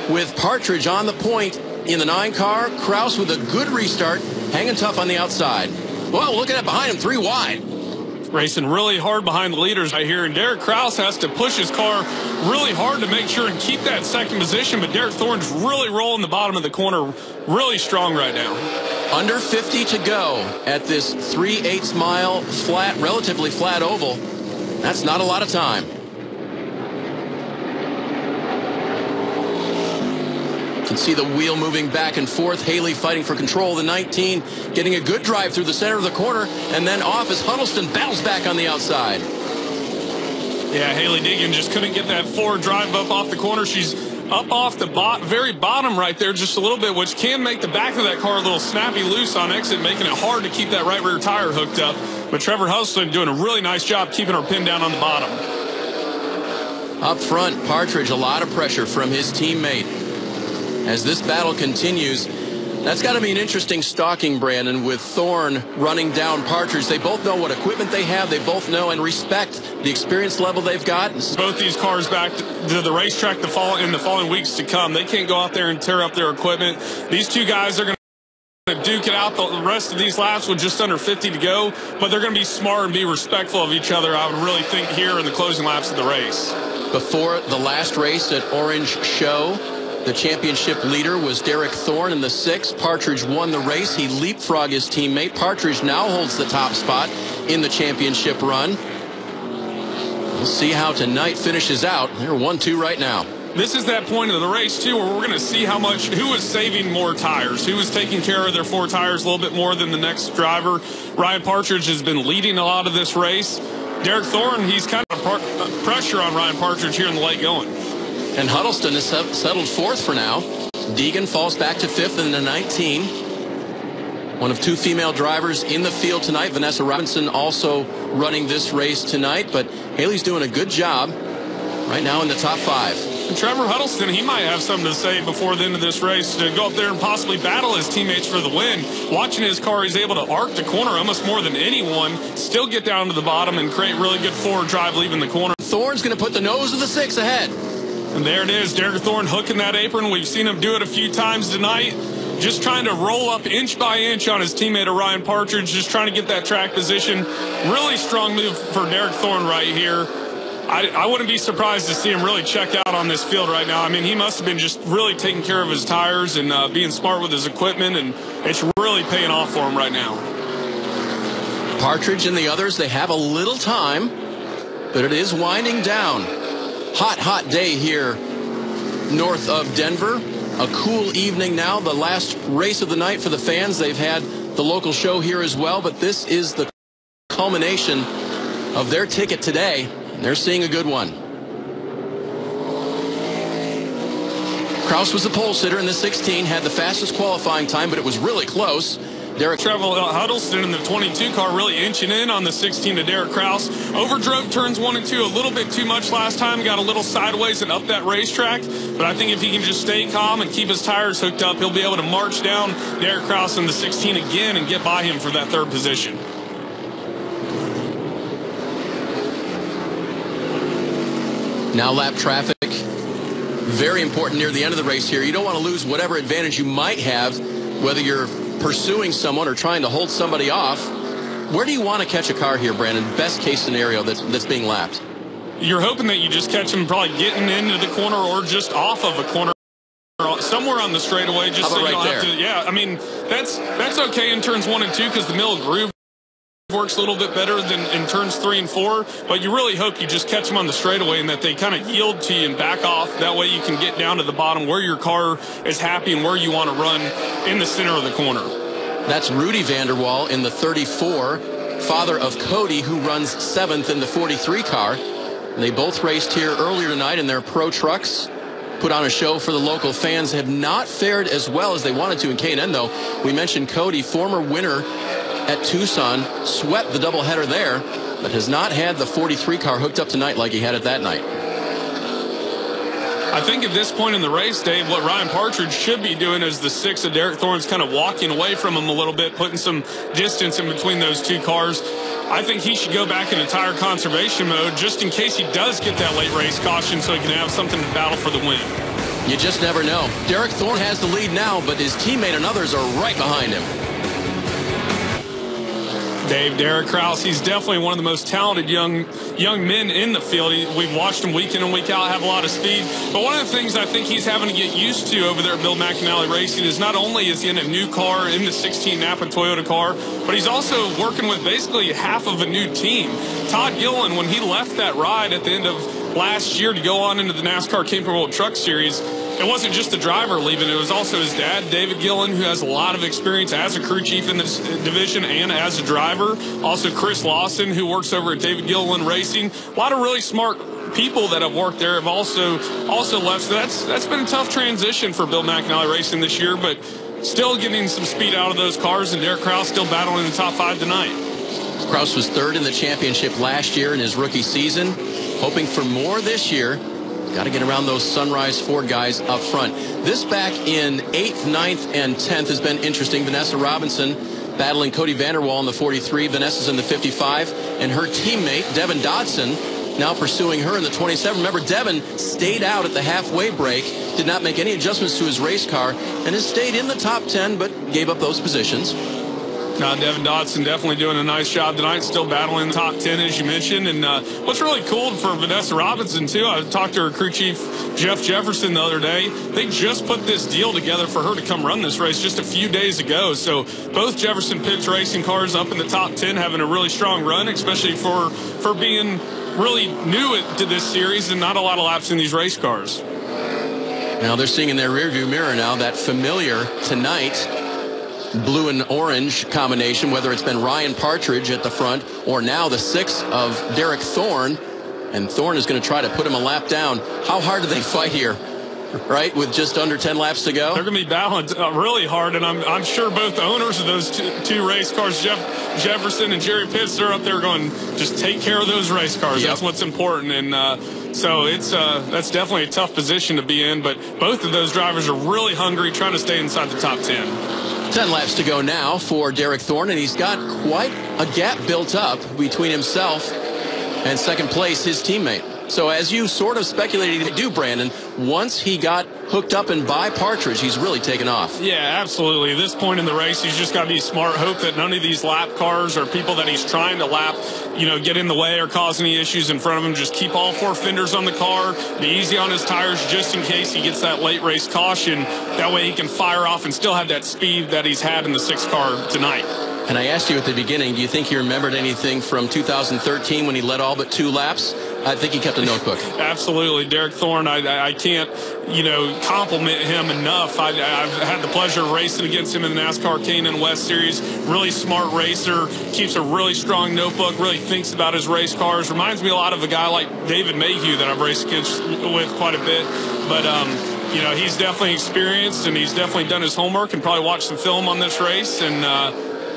with Partridge on the point in the 9 car. Kraus with a good restart, hanging tough on the outside. Well, look at that behind him, 3 wide. Racing really hard behind the leaders right here, and Derek Kraus has to push his car really hard to make sure and keep that second position, but Derek Thorne's really rolling the bottom of the corner really strong right now. Under 50 to go at this 3/8 mile flat, relatively flat oval. That's not a lot of time. You can see the wheel moving back and forth. Haley fighting for control of the 19, getting a good drive through the center of the corner, and then off as Huddleston battles back on the outside. Yeah, Haley Deegan just couldn't get that forward drive up off the corner. She's up off the very bottom right there just a little bit, which can make the back of that car a little snappy loose on exit, making it hard to keep that right rear tire hooked up. But Trevor Huddleston doing a really nice job keeping her pinned down on the bottom. Up front, Partridge, a lot of pressure from his teammate. As this battle continues, that's got to be an interesting stalking, Brandon, with Thorne running down Partridge. They both know what equipment they have. They both know and respect the experience level they've got. Both these cars back to the racetrack in the following weeks to come. They can't go out there and tear up their equipment. These two guys are going to duke it out the rest of these laps with just under 50 to go, but they're going to be smart and be respectful of each other, I would really think, here in the closing laps of the race. Before the last race at Orange Show, the championship leader was Derek Thorne in the 6. Partridge won the race. He leapfrogged his teammate. Partridge now holds the top spot in the championship run. We'll see how tonight finishes out. They're 1-2 right now. This is that point of the race, too, where we're going to see who is saving more tires, who is taking care of their 4 tires a little bit more than the next driver. Ryan Partridge has been leading a lot of this race. Derek Thorne, he's kind of pressure on Ryan Partridge here in the late going. And Huddleston is settled 4th for now. Deegan falls back to 5th in the 19. One of 2 female drivers in the field tonight. Vanessa Robinson also running this race tonight. But Haley's doing a good job right now in the top 5. And Trevor Huddleston, he might have something to say before the end of this race to go up there and possibly battle his teammates for the win. Watching his car, he's able to arc the corner almost more than anyone, still get down to the bottom and create really good forward drive leaving the corner. Thorne's going to put the nose of the 6 ahead. And there it is, Derek Thorne hooking that apron. We've seen him do it a few times tonight. Just trying to roll up inch by inch on his teammate Ryan Partridge, just trying to get that track position. Really strong move for Derek Thorne right here. I wouldn't be surprised to see him really check out on this field right now. I mean, he must have been just really taking care of his tires and being smart with his equipment, and it's really paying off for him right now. Partridge and the others, they have a little time, but it is winding down. Hot day here north of Denver. A cool evening now. The last race of the night for the fans. They've had the local show here as well, but this is the culmination of their ticket today. They're seeing a good one. Kraus was the pole sitter in the 16, had the fastest qualifying time, but it was really close. Trevor Huddleston in the 22 car really inching in on the 16 to Derek Kraus. Overdrove turns 1 and 2 a little bit too much last time. Got a little sideways and up that racetrack. But I think if he can just stay calm and keep his tires hooked up, he'll be able to march down Derek Kraus in the 16 again and get by him for that 3rd position. Now lap traffic. Very important near the end of the race here. You don't want to lose whatever advantage you might have, whether you're pursuing someone or trying to hold somebody off. Where do you want to catch a car here, Brandon? Best case scenario that's being lapped. You're hoping that you just catch him probably getting into the corner or just off of a corner, somewhere on the straightaway, just so you don't have to. Yeah, I mean, that's okay in turns 1 and 2 because the middle groove works a little bit better than in turns 3 and 4, but you really hope you just catch them on the straightaway and that they kind of yield to you and back off. That way you can get down to the bottom where your car is happy and where you want to run in the center of the corner. That's Rudy Vanderwall in the 34, father of Cody, who runs 7th in the 43 car. And they both raced here earlier tonight in their pro trucks. Put on a show for the local fans. Have not fared as well as they wanted to in K&N, though. We mentioned Cody, former winner at Tucson, swept the doubleheader there, but has not had the 43 car hooked up tonight like he had it that night. I think at this point in the race, Dave, what Ryan Partridge should be doing is the 6 of Derek Thorne's kind of walking away from him a little bit, putting some distance in between those 2 cars. I think he should go back into tire conservation mode just in case he does get that late race caution so he can have something to battle for the win. You just never know. Derek Thorne has the lead now, but his teammate and others are right behind him. Derek Kraus, he's definitely one of the most talented young men in the field. We've watched him week in and week out have a lot of speed. But one of the things I think he's having to get used to over there at Bill McAnally Racing is not only is he in a new car, in the 16 Napa Toyota car, but he's also working with basically half of a new team. Todd Gillen, when he left that ride at the end of last year to go on into the NASCAR K&N World Truck Series, it wasn't just the driver leaving. It was also his dad, David Gillen, who has a lot of experience as a crew chief in this division and as a driver. Also, Chris Lawson, who works over at David Gillen Racing. A lot of really smart people that have worked there have also left. So that's been a tough transition for Bill McAnally Racing this year, but still getting some speed out of those cars, and Derek Kraus still battling in the top 5 tonight. Kraus was 3rd in the championship last year in his rookie season. Hoping for more this year. Got to get around those Sunrise Ford guys up front. This back in 8th, 9th, and 10th has been interesting. Vanessa Robinson battling Cody Vanderwall in the 43. Vanessa's in the 55. And her teammate, Devin Dodson, now pursuing her in the 27. Remember, Devin stayed out at the halfway break, did not make any adjustments to his race car, and has stayed in the top 10, but gave up those positions. Devin Dodson definitely doing a nice job tonight, still battling the top 10, as you mentioned. And what's really cool for Vanessa Robinson, too, I talked to her crew chief, Jeff Jefferson, the other day. They just put this deal together for her to come run this race just a few days ago. So both Jefferson Pitts racing cars up in the top 10, having a really strong run, especially for being really new to this series and not a lot of laps in these race cars. Now they're seeing in their rearview mirror now that familiar tonight blue and orange combination, whether it's been Ryan Partridge at the front or now the 6 of Derek Thorne. And Thorne is going to try to put him a lap down. How hard do they fight here, right, with just under 10 laps to go? They're going to be battling really hard, and I'm sure both the owners of those two race cars, Jefferson and Jerry Pitts, are up there going, just take care of those race cars. Yep. That's what's important. And so that's definitely a tough position to be in, but both of those drivers are really hungry, trying to stay inside the top 10. 10 laps to go now for Derek Thorne, and he's got quite a gap built up between himself and second place, his teammate. So as you sort of speculated he'd do, Brandon, once he got hooked up and by Partridge, he's really taken off. Yeah, absolutely. At this point in the race, he's just got to be smart, hope that none of these lap cars or people that he's trying to lap, get in the way or cause any issues in front of him. Just keep all 4 fenders on the car, be easy on his tires just in case he gets that late race caution. That way he can fire off and still have that speed that he's had in the 6 car tonight. And I asked you at the beginning, do you think he remembered anything from 2013 when he led all but 2 laps? I think he kept a notebook. Absolutely. Derek Thorne, I can't, compliment him enough. I've had the pleasure of racing against him in the NASCAR K&N West Series. Really smart racer, keeps a really strong notebook, really thinks about his race cars. Reminds me a lot of a guy like David Mayhew that I've raced with quite a bit. But, he's definitely experienced, and he's definitely done his homework and probably watched some film on this race, and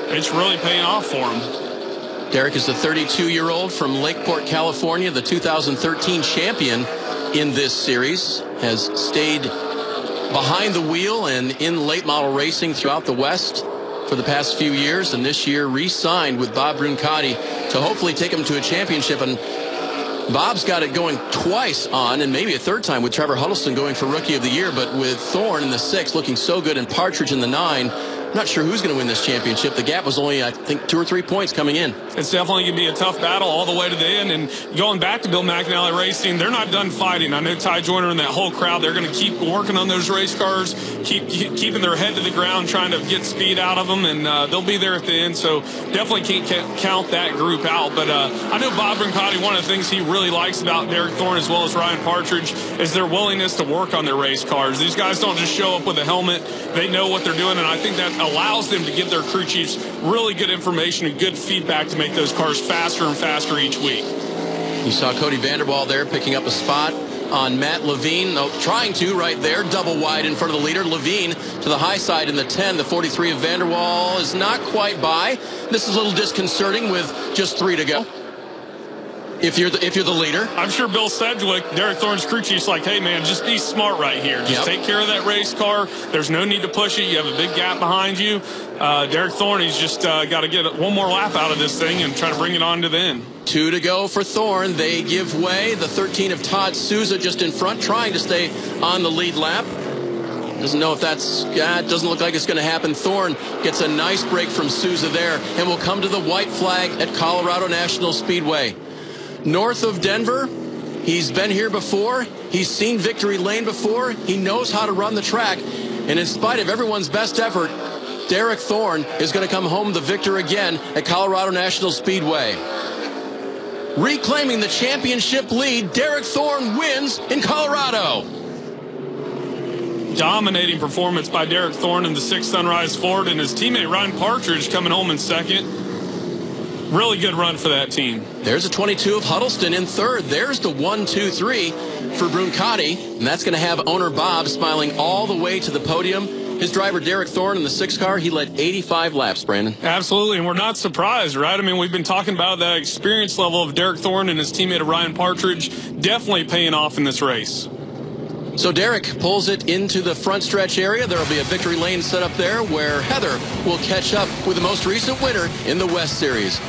it's really paying off for him. Derek is the 32-year-old from Lakeport, California, the 2013 champion in this series, has stayed behind the wheel and in late model racing throughout the West for the past few years, and this year re-signed with Bob Bruncotti to hopefully take him to a championship. And Bob's got it going twice on, and maybe a third time with Trevor Huddleston going for Rookie of the Year, but with Thorne in the 6 looking so good and Partridge in the 9, not sure who's going to win this championship. The gap was only, I think, 2 or 3 points coming in. It's definitely going to be a tough battle all the way to the end. And going back to Bill McAnally Racing, they're not done fighting. I know Ty Joyner and that whole crowd, they're going to keep working on those race cars, keeping their head to the ground, trying to get speed out of them, and they'll be there at the end. So definitely can't count that group out. But I know Bob Bruncotti, one of the things he really likes about Derek Thorne as well as Ryan Partridge is their willingness to work on their race cars. These guys don't just show up with a helmet. They know what they're doing, and I think that allows them to give their crew chiefs really good information and good feedback to make those cars faster and faster each week. You saw Cody Vanderwall there picking up a spot on Matt Levine, trying to right there, double wide in front of the leader. Levine to the high side in the 10. The 43 of Vanderwall is not quite by. This is a little disconcerting with just 3 to go. If you're the leader. I'm sure Bill Sedgwick, Derek Thorne's crew chief's like, hey, man, just be smart right here. Just take care of that race car. There's no need to push it. You have a big gap behind you. Derek Thorne, he's just got to get one more lap out of this thing and try to bring it on to the end. 2 to go for Thorne. They give way. The 13 of Todd Souza just in front, trying to stay on the lead lap. Doesn't know if that's, it doesn't look like it's going to happen. Thorne gets a nice break from Souza there and will come to the white flag at Colorado National Speedway. North of Denver, he's been here before. He's seen Victory Lane before. He knows how to run the track. And in spite of everyone's best effort, Derek Thorne is going to come home the victor again at Colorado National Speedway. Reclaiming the championship lead, Derek Thorne wins in Colorado. Dominating performance by Derek Thorne in the 6th Sunrise Ford, and his teammate Ryan Partridge coming home in 2nd. Really good run for that team. There's a 22 of Huddleston in 3rd. There's the 1, 2, 3 for Bruncati. And that's going to have owner Bob smiling all the way to the podium. His driver, Derek Thorne, in the 6 car, he led 85 laps, Brandon. Absolutely, and we're not surprised, right? I mean, we've been talking about that experience level of Derek Thorne and his teammate Ryan Partridge definitely paying off in this race. So Derek pulls it into the front stretch area. There will be a victory lane set up there where Heather will catch up with the most recent winner in the West Series.